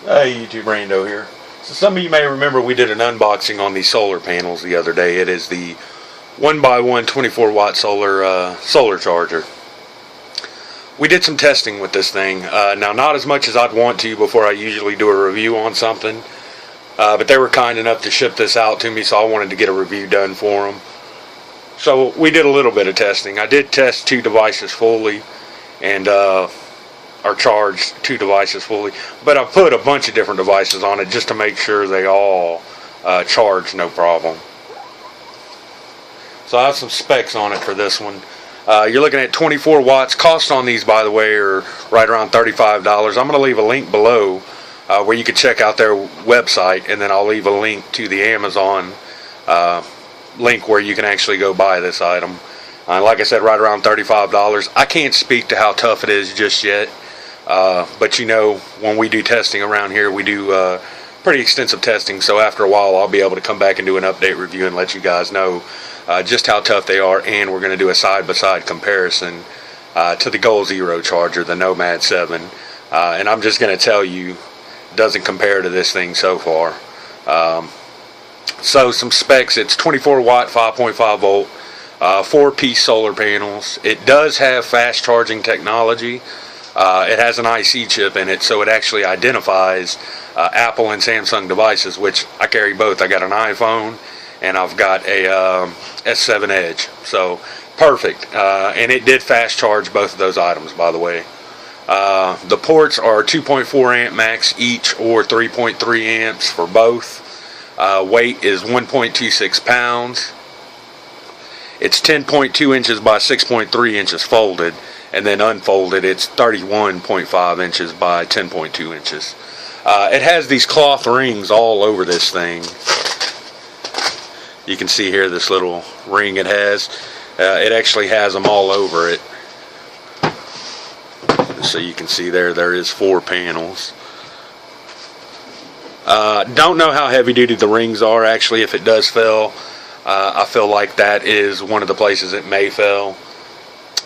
Hey YouTube, Rando here. So some of you may remember we did an unboxing on these solar panels the other day. It is the 1byOne 24 watt solar charger. We did some testing with this thing. Now not as much as I'd want to before I usually do a review on something. But they were kind enough to ship this out to me, so I wanted to get a review done for them. So we did a little bit of testing. I did test two devices fully and or charged two devices fully, but I put a bunch of different devices on it just to make sure they all charge no problem. So I have some specs on it for this one. You're looking at 24 watts. Cost on these, by the way, are right around $35. I'm going to leave a link below where you can check out their website, and then I'll leave a link to the Amazon link where you can actually go buy this item. Like I said, right around $35. I can't speak to how tough it is just yet. But you know, when we do testing around here, we do pretty extensive testing, so after a while I'll be able to come back and do an update review and let you guys know just how tough they are, and we're going to do a side-by-side comparison to the Goal Zero charger, the Nomad 7, and I'm just going to tell you, it doesn't compare to this thing so far. So some specs: it's 24 watt, 5.5 volt, 4-piece solar panels. It does have fast charging technology. It has an IC chip in it, so it actually identifies Apple and Samsung devices, which I carry both. I got an iPhone and I've got a S7 Edge, so perfect. And it did fast charge both of those items, by the way. The ports are 2.4 amp max each, or 3.3 amps for both. Weight is 1.26 pounds. It's 10.2 inches by 6.3 inches folded, and then unfolded it's 31.5 inches by 10.2 inches. It has these cloth rings all over this thing. You can see here this little ring it has. It actually has them all over it. So you can see there is 4 panels. Don't know how heavy duty the rings are. Actually, if it does fail, I feel like that is one of the places it may fail.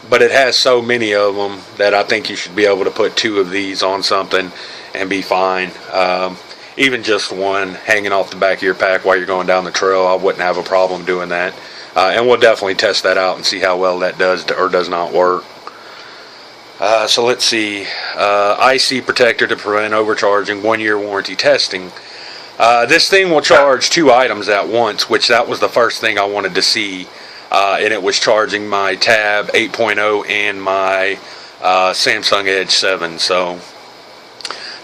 But it has so many of them that I think you should be able to put 2 of these on something and be fine. Even just one hanging off the back of your pack while you're going down the trail, I wouldn't have a problem doing that. And we'll definitely test that out and see how well that does or does not work. So let's see. IC protector to prevent overcharging, 1-year warranty testing. This thing will charge 2 items at once, which that was the first thing I wanted to see. And it was charging my Tab 8.0 and my Samsung Edge 7. So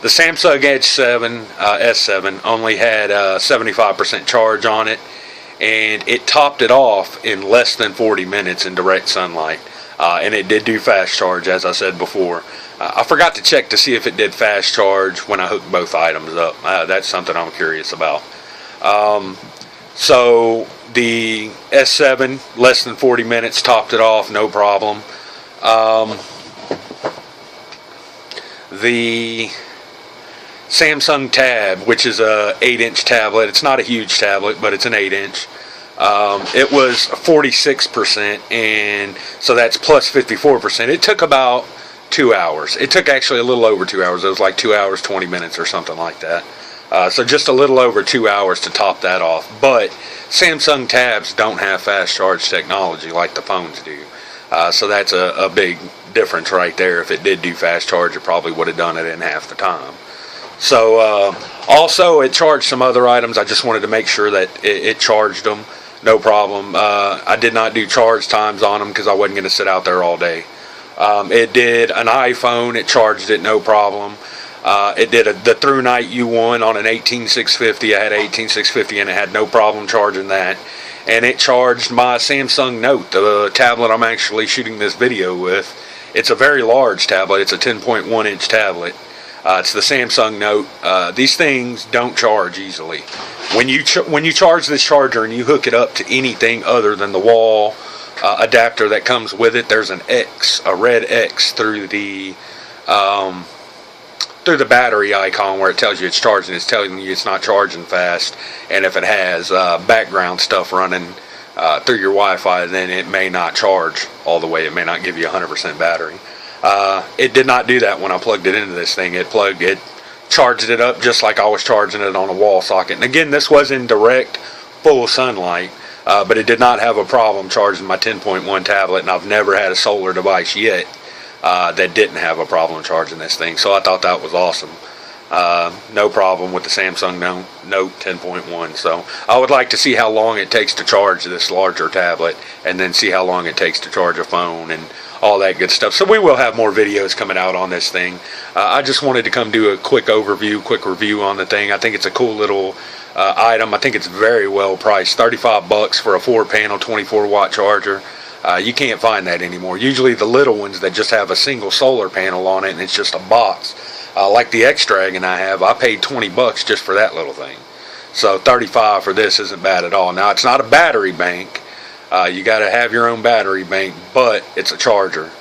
the Samsung Edge 7 S7 only had 75% charge on it, and it topped it off in less than 40 minutes in direct sunlight. And it did do fast charge, as I said before. I forgot to check to see if it did fast charge when I hooked both items up. That's something I'm curious about. So the S7, less than 40 minutes, topped it off, no problem. The Samsung Tab, which is a 8-inch tablet, it's not a huge tablet, but it's an 8-inch. It was 46%, and so that's plus 54%. It took about 2 hours. It took actually a little over 2 hours. It was like 2 hours, 20 minutes or something like that. So just a little over 2 hours to top that off. But Samsung Tabs don't have fast charge technology like the phones do. So that's a big difference right there. If it did do fast charge, it probably would have done it in half the time. So also it charged some other items. I just wanted to make sure that it charged them. No problem. I did not do charge times on them because I wasn't going to sit out there all day. It did an iPhone. It charged it no problem. It did the Through Night U1 on an 18650. I had an 18650 and it had no problem charging that. And it charged my Samsung Note, the tablet I'm actually shooting this video with. It's a very large tablet. It's a 10.1 inch tablet. It's the Samsung Note. These things don't charge easily. When you charge this charger and you hook it up to anything other than the wall adapter that comes with it, there's an X, a red X through the battery icon where it tells you it's charging. It's telling you it's not charging fast, and if it has background stuff running through your Wi-Fi, then it may not charge all the way. It may not give you 100% battery. It did not do that when I plugged it into this thing. It charged it up just like I was charging it on a wall socket. And again, this was in direct full sunlight, but it did not have a problem charging my 10.1 tablet, and I've never had a solar device yet that didn't have a problem charging this thing. So I thought that was awesome. No problem with the Samsung Note 10.1. So I would like to see how long it takes to charge this larger tablet, and then see how long it takes to charge a phone and all that good stuff. So we will have more videos coming out on this thing. I just wanted to come do a quick overview, quick review on the thing. I think it's a cool little item. I think it's very well priced. $35 for a 4-panel 24-watt charger. You can't find that anymore. Usually the little ones that just have a single solar panel on it and it's just a box, like the X-Dragon I have, I paid $20 just for that little thing. So $35 for this isn't bad at all. Now, it's not a battery bank. You got to have your own battery bank, but it's a charger,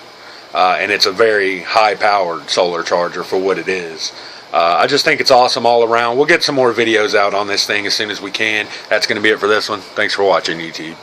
and it's a very high-powered solar charger for what it is. I just think it's awesome all around. We'll get some more videos out on this thing as soon as we can. That's going to be it for this one. Thanks for watching, YouTube.